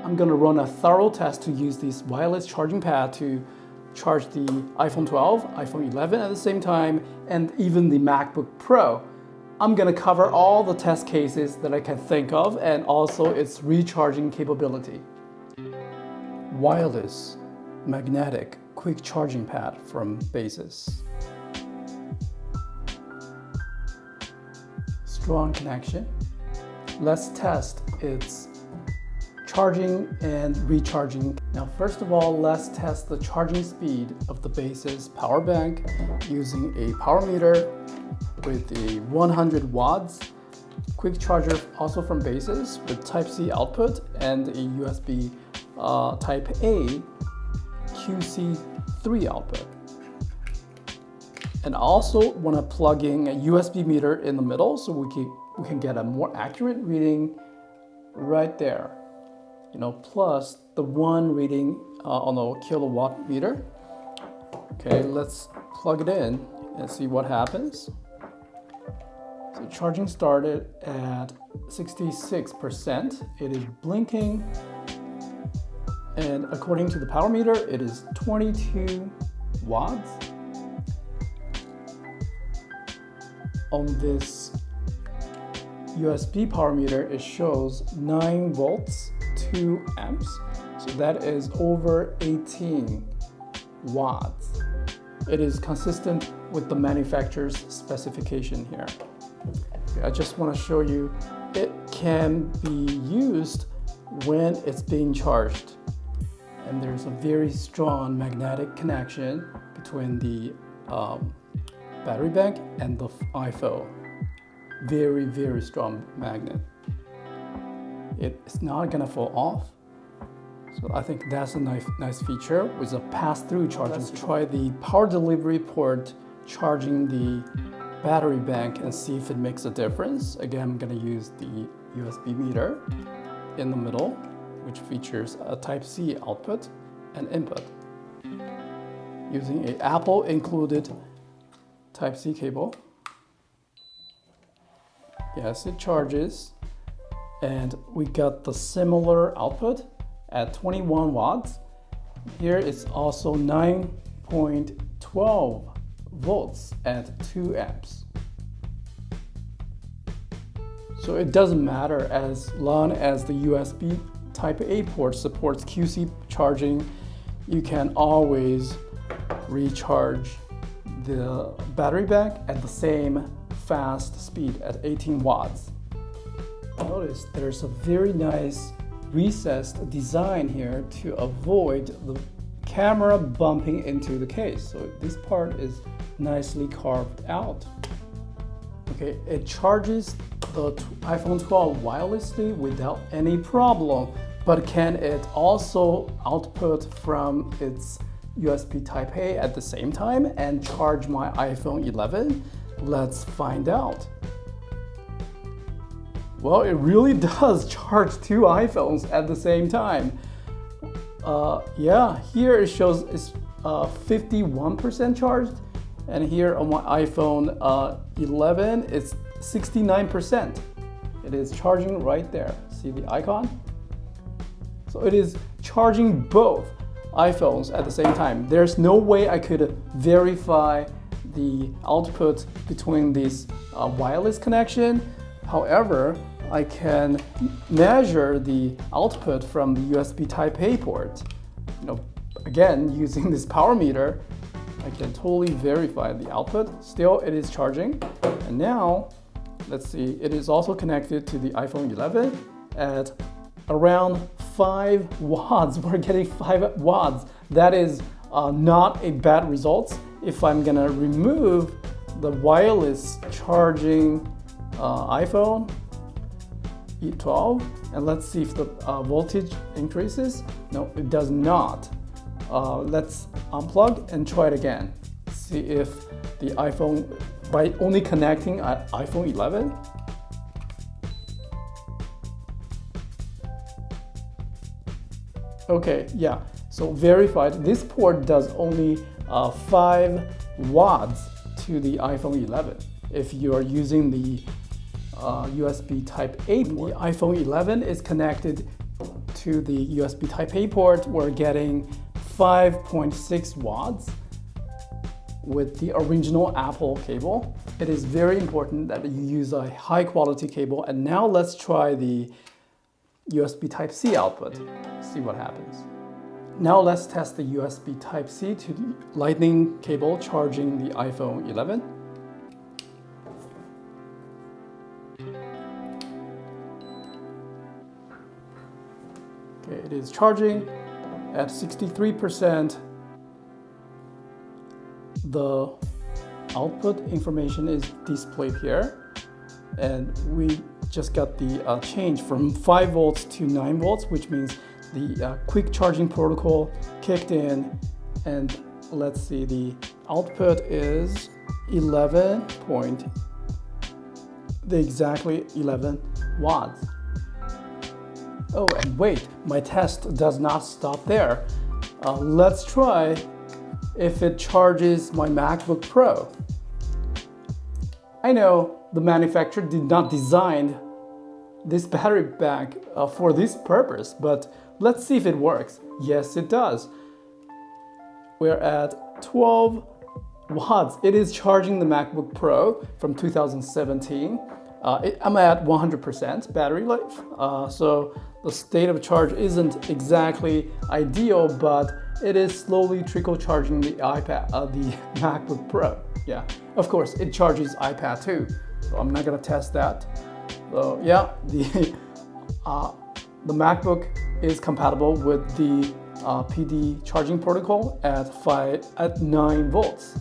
I'm going to run a thorough test to use this wireless charging pad to charge the iPhone 12, iPhone 11 at the same time, and even the MacBook Pro. I'm going to cover all the test cases that I can think of and also its recharging capability. Wireless magnetic quick charging pad from Baseus. Strong connection. Let's test its charging and recharging. Now, first of all, let's test the charging speed of the Baseus power bank using a power meter with a 100 watts quick charger, also from Baseus, with Type-C output and a USB Type-A QC3 output. And I also want to plug in a USB meter in the middle so we can get a more accurate reading right there. Plus the one reading on a kilowatt meter. Okay, let's plug it in and see what happens. So charging started at 66%. It is blinking, and according to the power meter, it is 22 watts. On this USB power meter, it shows 9 volts, 2 amps. So that is over 18 watts. It is consistent with the manufacturer's specification here. Okay, I just want to show you it can be used when it's being charged. And there's a very strong magnetic connection between the battery bank and the iPhone. Very, very strong magnet. It's not gonna fall off. So I think that's a nice feature with a pass-through charge. Let's try the power delivery port charging the battery bank and see if it makes a difference. Again, I'm gonna use the USB meter in the middle, which features a Type-C output and input. Using an Apple included Type-C cable. Yes, it charges. And we got the similar output at 21 watts. Here it's also 9.12 volts at 2 amps. So it doesn't matter as long as the USB Type-A port supports QC charging. You can always recharge the battery bank at the same fast speed at 18 watts. Notice there's a very nice recessed design here to avoid the camera bumping into the case. So this part is nicely carved out. Okay, it charges the iPhone 12 wirelessly without any problem, but can it also output from its USB Type-A at the same time and charge my iPhone 11? Let's find out. Well, it really does charge 2 iPhones at the same time. Yeah, here it shows it's 51% charged, and here on my iPhone 11 it's 69%. It is charging right there. See the icon? So it is charging both iPhones at the same time. There's no way I could verify the output between this wireless connection. However, I can measure the output from the USB Type-A port. Again, using this power meter, I can totally verify the output. Still, it is charging. And now, let's see, it is also connected to the iPhone 11 at around 5 watts. We're getting 5 watts. That is not a bad result. If I'm gonna remove the wireless charging iPhone 12, and let's see if the voltage increases. No, it does not. Let's unplug and try it again. See if the iPhone, by only connecting at iPhone 11, okay, yeah, so verified. This port does only 5 watts to the iPhone 11. If you are using the USB Type-A port, the iPhone 11 is connected to the USB Type-A port, we're getting 5.6 watts with the original Apple cable. It is very important that you use a high quality cable. And now let's try the USB Type-C output, see what happens. Now let's test the USB Type-C to the Lightning cable charging the iPhone 11. Okay, it is charging at 63%. The output information is displayed here, and we just got the change from 5 volts to 9 volts, which means the quick charging protocol kicked in, and let's see, the output is 11 exactly 11 watts. Oh, and wait, my test does not stop there. Let's try if it charges my MacBook Pro. I know the manufacturer did not design this battery bank for this purpose, but let's see if it works. Yes, it does. We're at 12 watts. It is charging the MacBook Pro from 2017. I'm at 100% battery life, so the state of charge isn't exactly ideal, but it is slowly trickle charging the the MacBook Pro. Yeah, of course it charges iPad too, so I'm not gonna test that. So yeah, the MacBook is compatible with the PD charging protocol at 9 volts.